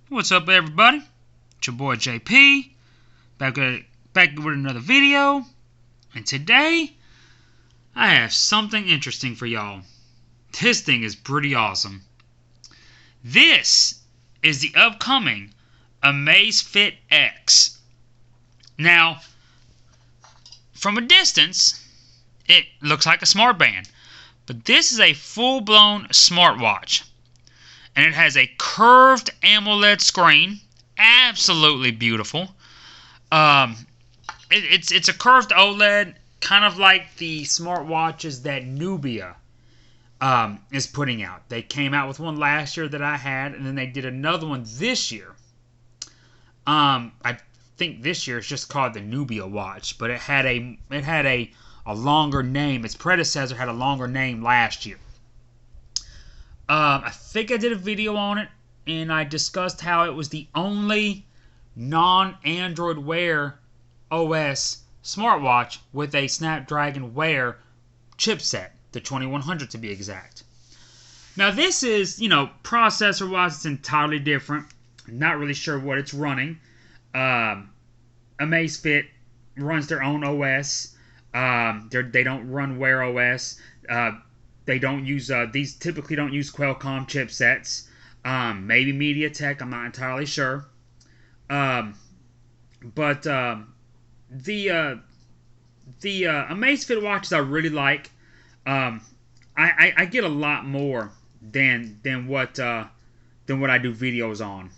What's up, everybody? It's your boy JP, back with another video, and today I have something interesting for y'all. This thing is pretty awesome. This is the upcoming Amazfit X. Now, from a distance, it looks like a smart band, but this is a full-blown smartwatch. And it has a curved AMOLED screen, absolutely beautiful. It's a curved OLED, kind of like the smartwatches that Nubia is putting out. They came out with one last year that I had, and then they did another one this year. I think this year it's just called the Nubia watch, but it had a longer name. Its predecessor had a longer name last year. I think I did a video on it, and I discussed how it was the only non-Android Wear OS smartwatch with a Snapdragon Wear chipset, the 2100 to be exact. Now this is, processor-wise, it's entirely different. I'm not really sure what it's running. Amazfit runs their own OS. They don't run Wear OS. They don't use these typically don't use Qualcomm chipsets. Maybe MediaTek. I'm not entirely sure. But the Amazfit watches I really like. I get a lot more than what I do videos on.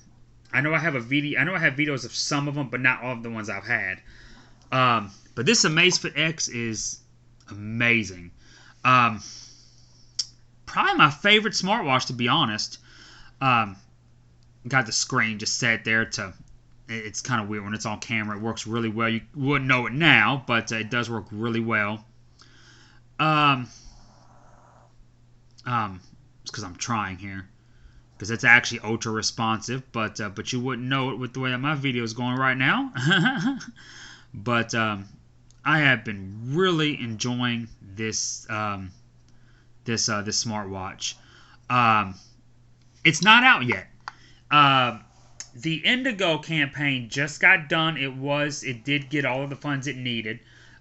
I know I have videos of some of them, but not all of the ones I've had. But this Amazfit X is amazing. Probably my favorite smartwatch, to be honest. Got the screen just set there to. It's kind of weird when it's on camera. It works really well. You wouldn't know it now, but it does work really well. It's because I'm trying here, because it's actually ultra responsive. But you wouldn't know it with the way that my video is going right now. But I have been really enjoying this. This smartwatch. It's not out yet. The Indigo campaign just got done. It did get all of the funds it needed.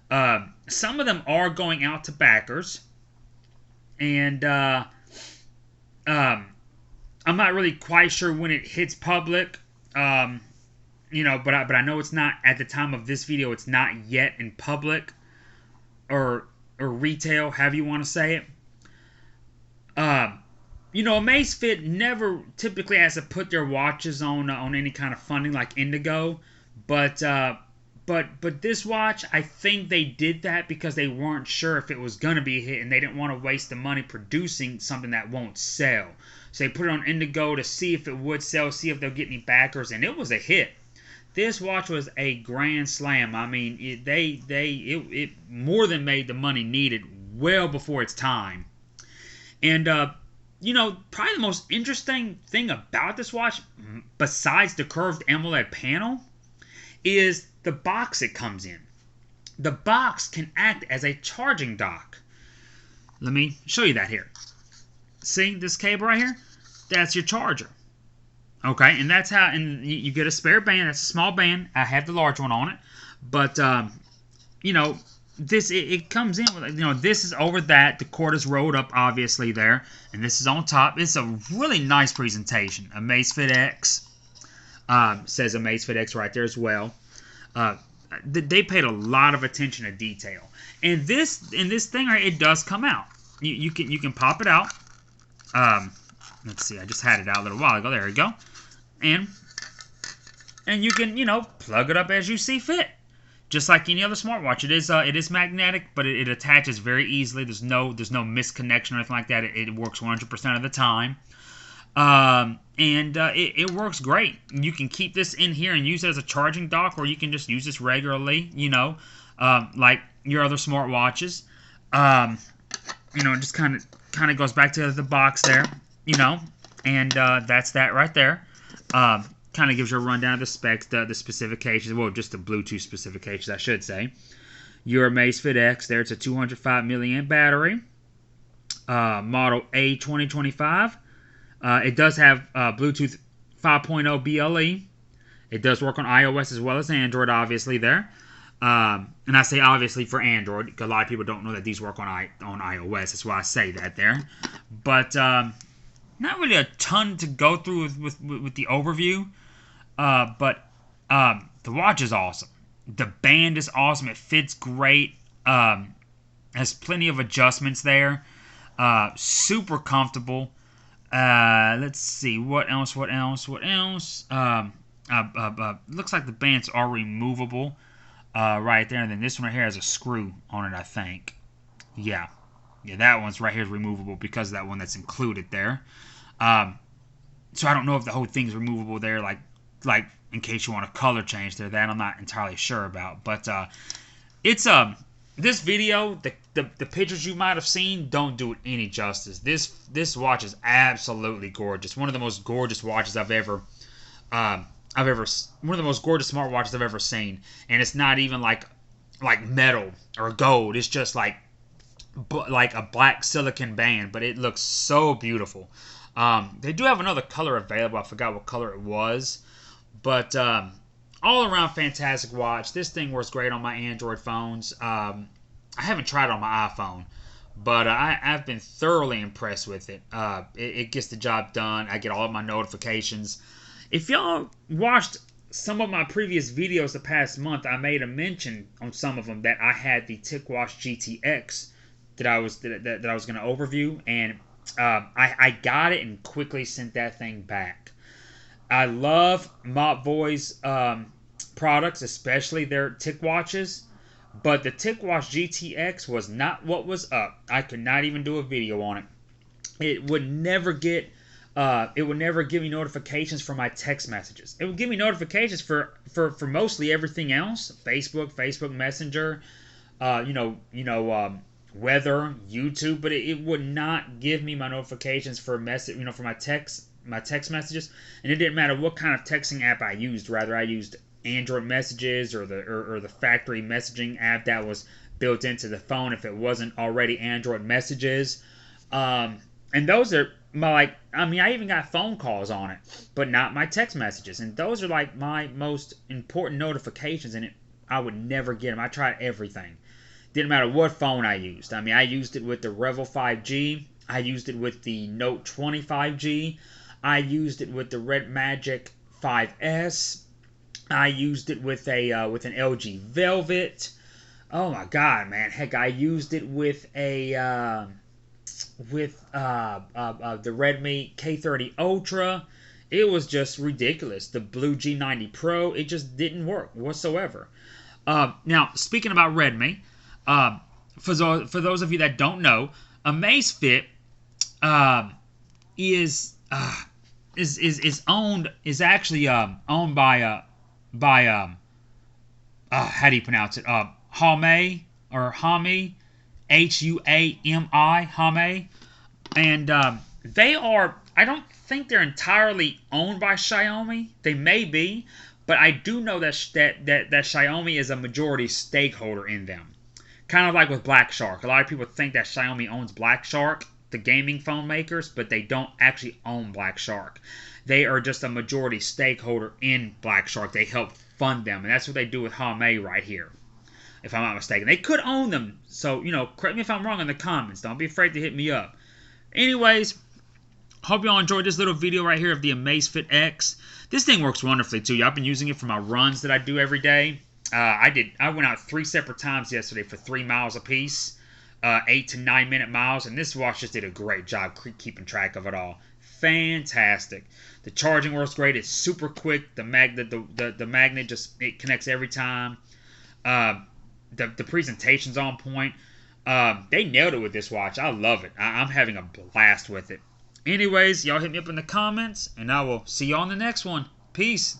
Some of them are going out to backers, and I'm not really quite sure when it hits public. But I know it's not at the time of this video. It's not yet in public or retail, however you want to say it. Amazfit never typically has to put their watches on any kind of funding like Indigo, but this watch, I think they did that because they weren't sure if it was gonna be a hit, and they didn't want to waste the money producing something that won't sell. So they put it on Indigo to see if it would sell, see if they'll get any backers, and it was a hit. This watch was a grand slam. I mean, it more than made the money needed well before its time. And, probably the most interesting thing about this watch, besides the curved AMOLED panel, is the box it comes in. The box can act as a charging dock. Let me show you that here. See this cable right here? That's your charger. Okay, and that's how, and you get a spare band. That's a small band. I have the large one on it. But, it comes in with, this is over that. The cord is rolled up, obviously, there. And this is on top. It's a really nice presentation. Amazfit X. Says Amazfit X right there as well. They paid a lot of attention to detail. And this thing, right, it does come out. You can pop it out. Let's see. I just had it out a little while ago. There we go. And you can, plug it up as you see fit. Just like any other smartwatch, it is magnetic, but it attaches very easily. There's no misconnection or anything like that. It works 100% of the time, it works great. You can keep this in here and use it as a charging dock, or you can just use this regularly. Like your other smartwatches. It just kind of goes back to the box there. And that's that right there. Kind of gives you a rundown of the specs, the specifications. Well, just the Bluetooth specifications, I should say. Your Amazfit X, there, it's a 205 milliamp battery. Model A2025. It does have Bluetooth 5.0 BLE. It does work on iOS as well as Android, obviously, there. And I say obviously for Android, because a lot of people don't know that these work on iOS. That's why I say that there. But not really a ton to go through with the overview. But the watch is awesome. The band is awesome. It fits great. Has plenty of adjustments there. Super comfortable. Let's see. What else? Looks like the bands are removable. Right there. And then this one right here has a screw on it, I think. Yeah, that one's right here is removable because of that one that's included there. So I don't know if the whole thing's removable there, like in case you want a color change there. That I'm not entirely sure about. But it's this video, the pictures you might have seen don't do it any justice. This watch is absolutely gorgeous. One of the most gorgeous watches I've ever one of the most gorgeous smartwatches I've ever seen. And it's not even like metal or gold. It's just like a black silicon band, but it looks so beautiful. They do have another color available. I forgot what color it was, but all around fantastic watch. This thing works great on my Android phones. I haven't tried it on my iPhone, but I've been thoroughly impressed with it. It gets the job done. I get all of my notifications. If y'all watched some of my previous videos the past month, I made a mention on some of them that I had the TicWatch GTX that I was going to overview, and I got it and quickly sent that thing back. I love Motvoi's products, especially their TicWatches, but the TicWatch GTX was not what was up. I could not even do a video on it. It would never give me notifications for my text messages. It would give me notifications for mostly everything else: Facebook Messenger, weather, YouTube, but it would not give me my notifications for for my text messages. And it didn't matter what kind of texting app I used. Rather, I used Android Messages or the factory messaging app that was built into the phone if it wasn't already Android Messages. And those are I even got phone calls on it, but not my text messages. And those are like my most important notifications, and I would never get them. I tried everything. Didn't matter what phone I used. I used it with the Revel 5G. I used it with the Note 20 5G. I used it with the Red Magic 5S. I used it with an LG Velvet. Oh my God, man! Heck, I used it with the Redmi K30 Ultra. It was just ridiculous. The Blue G90 Pro, it just didn't work whatsoever. Now, speaking about Redmi, for those of you that don't know, Amazfit is actually owned by how do you pronounce it? Huami, Huami, and they are. I don't think they're entirely owned by Xiaomi. They may be, but I do know that Xiaomi is a majority stakeholder in them. Kind of like with Black Shark. A lot of people think that Xiaomi owns Black Shark, the gaming phone makers, but they don't actually own Black Shark. They are just a majority stakeholder in Black Shark. They help fund them, and that's what they do with Huami right here, if I'm not mistaken. They could own them, so, correct me if I'm wrong in the comments. Don't be afraid to hit me up. Anyways, hope y'all enjoyed this little video right here of the Amazfit X. This thing works wonderfully, too. I've been using it for my runs that I do every day. I went out 3 separate times yesterday for 3 miles apiece, 8 to 9 minute miles, and this watch just did a great job keeping track of it all. Fantastic. The charging works great. It's super quick. The magnet just it connects every time. The presentation's on point. They nailed it with this watch. I love it. I'm having a blast with it. Anyways, y'all hit me up in the comments, and I will see y'all on the next one. Peace.